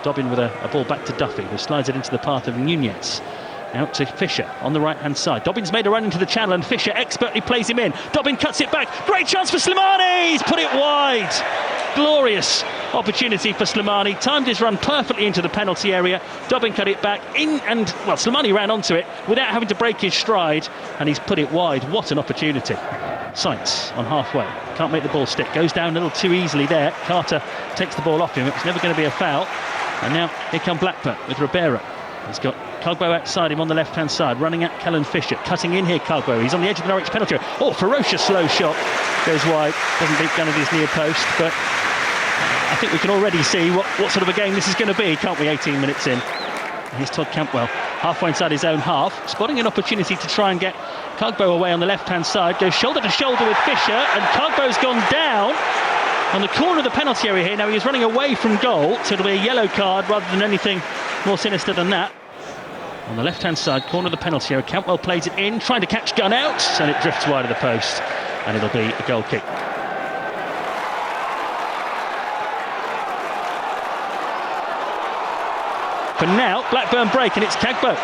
Dobbin with a ball back to Duffy, who slides it into the path of Nunez. Out to Fisher on the right-hand side. Dobbin's made a run into the channel and Fisher expertly plays him in. Dobbin cuts it back. Great chance for Slimani. He's put it wide. Glorious opportunity for Slimani. Timed his run perfectly into the penalty area. Dobbin cut it back in and, well, Slimani ran onto it without having to break his stride, and he's put it wide. What an opportunity. Sainz on halfway. Can't make the ball stick. Goes down a little too easily there. Carter takes the ball off him. It's never going to be a foul. And now here come Blackburn with Ribeiro. He's got Cogbo outside him on the left-hand side, running at Kellen Fisher, cutting in here Cogbo. He's on the edge of the Norwich penalty area. Oh, ferocious slow shot. Goes wide, doesn't beat Gunnady's near post, but I think we can already see what sort of a game this is going to be, can't we, 18 minutes in. Here's Todd Cantwell, halfway inside his own half, spotting an opportunity to try and get Cogbo away on the left-hand side, goes shoulder to shoulder with Fisher, and Cogbo's gone down on the corner of the penalty area here. Now he was running away from goal, so it'll be a yellow card rather than anything more sinister than that. On the left-hand side, corner of the penalty area, Cantwell plays it in, trying to catch Gunn out, and it drifts wide of the post, and it'll be a goal kick. But now, Blackburn break, and it's Cagbo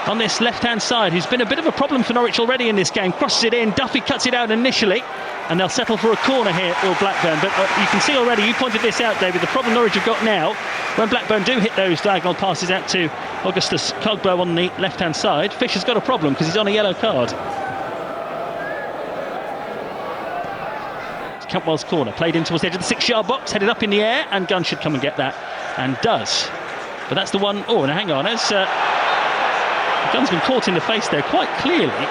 on this left-hand side, who's been a bit of a problem for Norwich already in this game. Crosses it in, Duffy cuts it out initially, and they'll settle for a corner here, or Blackburn. But you can see already, you pointed this out, David, the problem Norwich have got now, when Blackburn do hit those diagonal passes out to Augustus Cogbo on the left-hand side, Fisher's got a problem because he's on a yellow card. It's Cantwell's corner, played in towards the edge of the 6-yard box, headed up in the air, and Gunn should come and get that, and does. But that's the one. Oh, and hang on, as Gunn's been caught in the face there quite clearly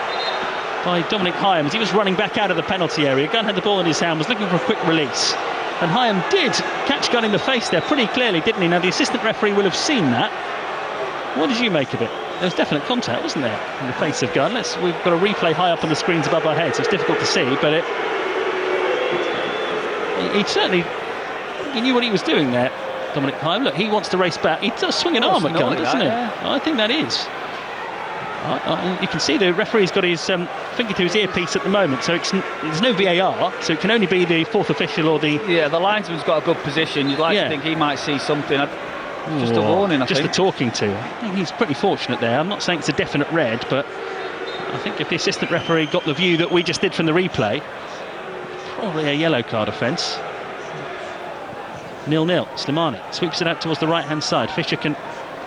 by Dominic Hyam as he was running back out of the penalty area. Gunn had the ball in his hand, was looking for a quick release, and Hyam did catch Gunn in the face there pretty clearly, didn't he? Now the assistant referee will have seen that. What did you make of it? There was definite contact, wasn't there, in the face of Gunn? We've got a replay high up on the screens above our heads, so it's difficult to see, but he certainly, he knew what he was doing there, Dominic Hyam. Look, he wants to race back. He does swing an arm at Gunn, doesn't he? Yeah. I think that is. You can see the referee's got his finger to his earpiece at the moment, so there's no VAR, so it can only be the fourth official or the... Yeah, the linesman's got a good position. You'd like to think he might see something. Just a warning, I think. Just a talking to. I think he's pretty fortunate there. I'm not saying it's a definite red, but I think if the assistant referee got the view that we just did from the replay, probably a yellow card offence. 0-0. Slimani sweeps it out towards the right-hand side. Fisher can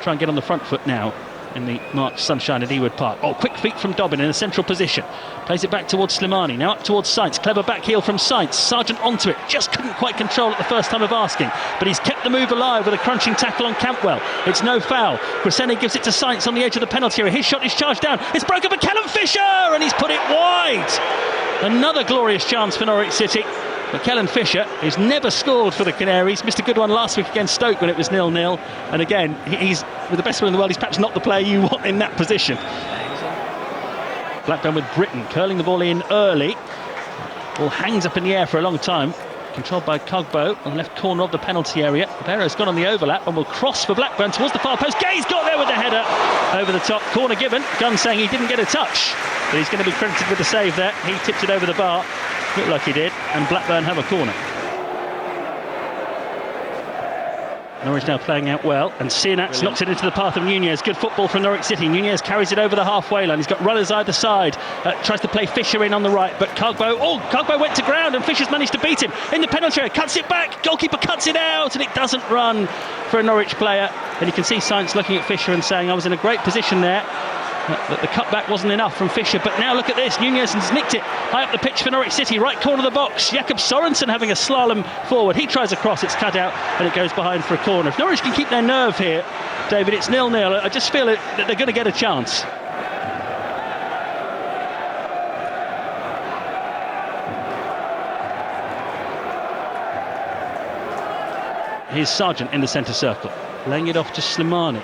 try and get on the front foot now in the March sunshine at Ewood Park. Oh, quick feet from Dobbin in a central position. Plays it back towards Slimani. Now up towards Sainz. Clever back heel from Sainz. Sargent onto it. Just couldn't quite control it the first time of asking. But he's kept the move alive with a crunching tackle on Cantwell. It's no foul. Griseni gives it to Sainz on the edge of the penalty area. His shot is charged down. It's broken for Callum Fisher, and he's put it wide. Another glorious chance for Norwich City. But Kellen Fisher, who's never scored for the Canaries, missed a good one last week against Stoke when it was 0-0. And again, he's, with the best will in the world, he's perhaps not the player you want in that position. Blackburn with Britton, curling the ball in early. Ball hangs up in the air for a long time. Controlled by Cogbo on the left corner of the penalty area. Barrow's gone on the overlap and will cross for Blackburn towards the far post. Gay's got there with the header over the top. Corner given. Gunn saying he didn't get a touch, but he's going to be credited with the save there. He tipped it over the bar. Looked like he did, and Blackburn have a corner. Norwich now playing out well, and Sinats knocks it into the path of Nunez. Good football from Norwich City. Nunez carries it over the halfway line. He's got runners either side. Tries to play Fisher in on the right, but Cogbo went to ground, and Fisher's managed to beat him in the penalty area. Cuts it back. Goalkeeper cuts it out, and it doesn't run for a Norwich player. And you can see Sainz looking at Fisher and saying, "I was in a great position there." The cutback wasn't enough from Fisher, but now look at this. Nunez has nicked it high up the pitch for Norwich City, right corner of the box. Jakob Sorensen having a slalom forward. He tries a cross, it's cut out, and it goes behind for a corner. If Norwich can keep their nerve here, David, it's 0-0. I just feel that they're going to get a chance. Here's Sargent in the centre circle, laying it off to Slimani.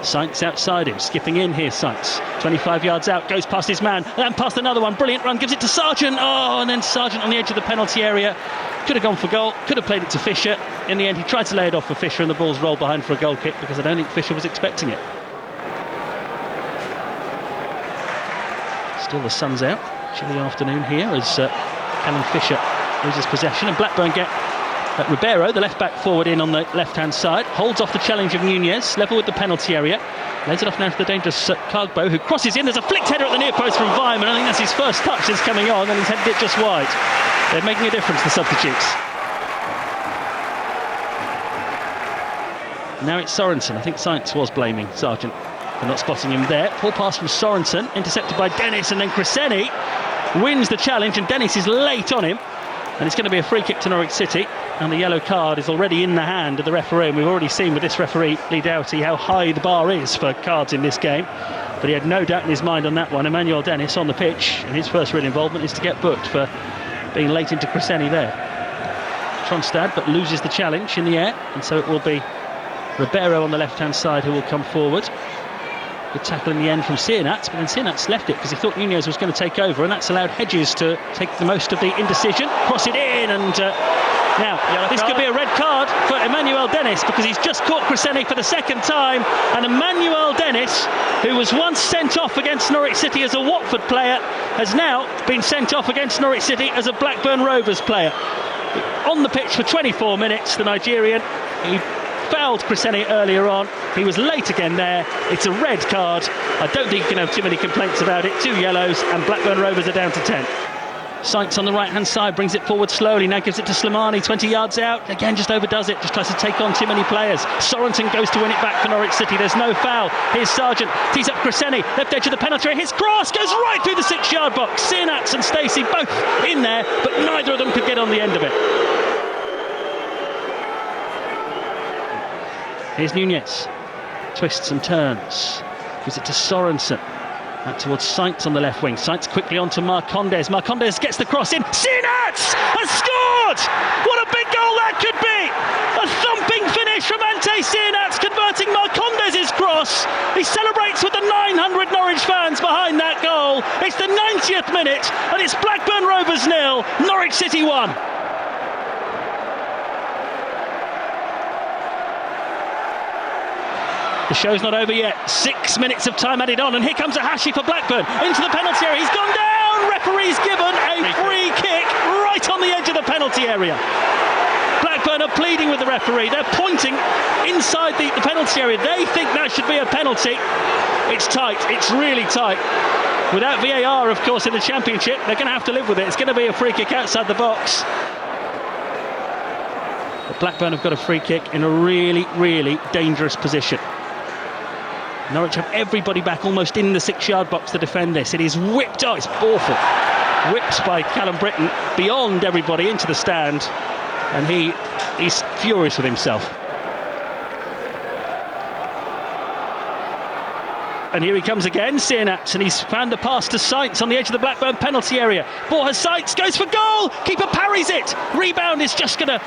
Sainz outside him, skipping in here, Sainz. 25 yards out, goes past his man, and past another one. Brilliant run, gives it to Sargent. Oh, and then Sargent on the edge of the penalty area. Could have gone for goal, could have played it to Fisher. In the end, he tried to lay it off for Fisher, and the ball's rolled behind for a goal kick because I don't think Fisher was expecting it. Still the sun's out. Chilly afternoon here as Callum Fisher loses possession, and Blackburn get Ribeiro, the left-back forward in on the left-hand side, holds off the challenge of Nunez, level with the penalty area. Lays it off now to the dangerous Cargbo, who crosses in. There's a flicked header at the near post from Weimann. I think that's his first touch that's coming on, and he's headed it just wide. They're making a difference, the substitutes. Now it's Sorensen. I think Sainz was blaming Sargent for not spotting him there. Poor pass from Sorensen, intercepted by Dennis, and then Cresceni wins the challenge, and Dennis is late on him. And it's going to be a free kick to Norwich City, and the yellow card is already in the hand of the referee. And we've already seen with this referee, Lee Doughty, how high the bar is for cards in this game. But he had no doubt in his mind on that one. Emmanuel Dennis on the pitch, and his first real involvement is to get booked for being late into Cresceni there. Tronstad, but loses the challenge in the air, and so it will be Ribeiro on the left-hand side who will come forward. Good tackle in the end from Sienats, but then Sienats left it because he thought Nunez was going to take over, and that's allowed Hedges to take the most of the indecision, cross it in, and now this could be a red card for Emmanuel Dennis, because he's just caught Cresceni for the second time, and Emmanuel Dennis, who was once sent off against Norwich City as a Watford player, has now been sent off against Norwich City as a Blackburn Rovers player. On the pitch for 24 minutes, the Nigerian, he fouled Cresceni earlier on. He was late again there. It's a red card. I don't think you can have too many complaints about it. 2 yellows, and Blackburn Rovers are down to 10. Sainz on the right-hand side brings it forward slowly. Now gives it to Slimani, 20 yards out. Again, just overdoes it. Just tries to take on too many players. Sorensen goes to win it back for Norwich City. There's no foul. Here's Sargent. Tees up Cresceni. Left edge of the penalty area. His cross goes right through the 6-yard box. Sienats and Stacey both in there, but neither of them could get on the end of it. Here's Nunez, twists and turns, gives it to Sorensen, out towards Sainz on the left wing. Sainz quickly onto Marcondes. Marcondes gets the cross in. Sienats has scored! What a big goal that could be! A thumping finish from Ante Sienats, converting Marcondes' cross. He celebrates with the 900 Norwich fans behind that goal. It's the 90th minute, and it's Blackburn Rovers 0, Norwich City 1. The show's not over yet. 6 minutes of time added on, and here comes Ahashi for Blackburn into the penalty area. He's gone down. Referee's given a free kick right on the edge of the penalty area. Blackburn are pleading with the referee. They're pointing inside the penalty area. They think that should be a penalty. It's tight. It's really tight. Without VAR, of course, in the Championship, they're going to have to live with it. It's going to be a free kick outside the box. But Blackburn have got a free kick in a really, really dangerous position. Norwich have everybody back almost in the 6-yard box to defend this. It is whipped, it's awful. Whipped by Callum Britton beyond everybody into the stand, and he's furious with himself. And here he comes again, Sienats, and he's found the pass to Sainz on the edge of the Blackburn penalty area. Ball has Sainz, goes for goal, keeper parries it. Rebound is just going to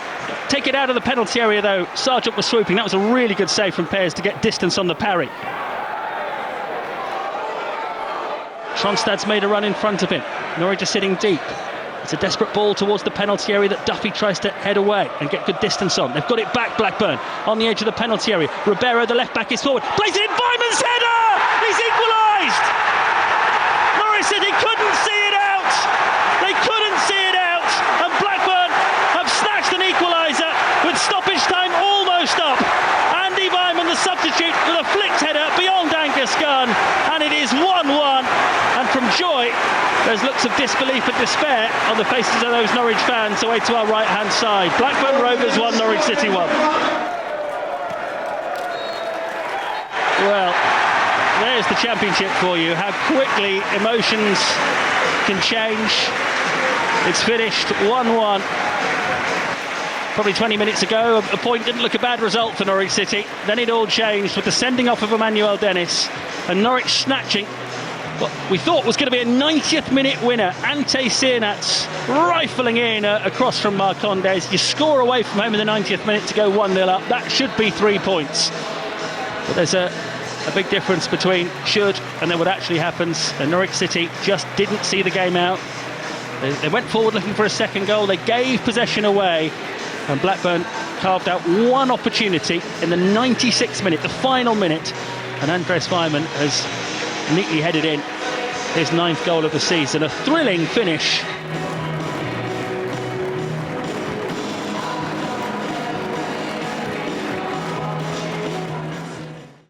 take it out of the penalty area though. Sargent was swooping. That was a really good save from Pears to get distance on the parry. Tronstad's made a run in front of him. Norwich are sitting deep. It's a desperate ball towards the penalty area that Duffy tries to head away and get good distance on. They've got it back, Blackburn, on the edge of the penalty area. Ribeiro, the left back, is forward. Plays it in, Weimann's header! He's equalised! Norwich City couldn't see it out! They couldn't see it out! And Blackburn have snatched an equaliser with stoppage time almost up. Andy Weimann, the substitute, with a flicked header beyond Angus Gunn. And it is 1-1. And from joy, there's looks of disbelief and despair on the faces of those Norwich fans away to our right-hand side. Blackburn Rovers 1, Norwich City 1. Well, there's the Championship for you. How quickly emotions can change. It's finished 1-1. Probably 20 minutes ago, a point didn't look a bad result for Norwich City. Then it all changed with the sending off of Emmanuel Dennis and Norwich snatching what we thought was going to be a 90th minute winner. Ante Sienats rifling in across from Marcondes. You score away from home in the 90th minute to go 1-0 up. That should be 3 points. But there's a big difference between should and then what actually happens. And Norwich City just didn't see the game out. They went forward looking for a second goal. They gave possession away. And Blackburn carved out one opportunity in the 96th minute, the final minute. And Andres Weimann has neatly headed in his 9th goal of the season. A thrilling finish